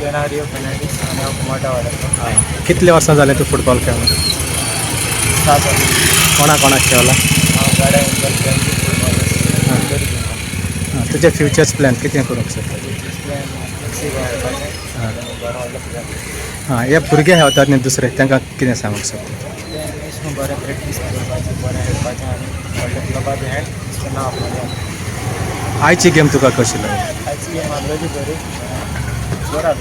Leonardo Fernandes आणि मोठा वाडा कितले वर्सां जाले तू फुटबॉल खेळून? 7 वर्ष कोणाक खेळला? गाड्या फुटबॉल हां, तुजे फ्युचर्स प्लॅन कितें करूंक सोदता? हां, हे भुरगे खेळटात न्ही दुसरे तांकां कितें सांगूंक सोदता? बरें प्रॅक्टीस करपाचें, बरें खेळपाचें आनी व्हडल्या क्लबाचें हें नांव आपणाचें. आयची गेम तुका कशी लागली? आयची गेम आसलेली बरी बरं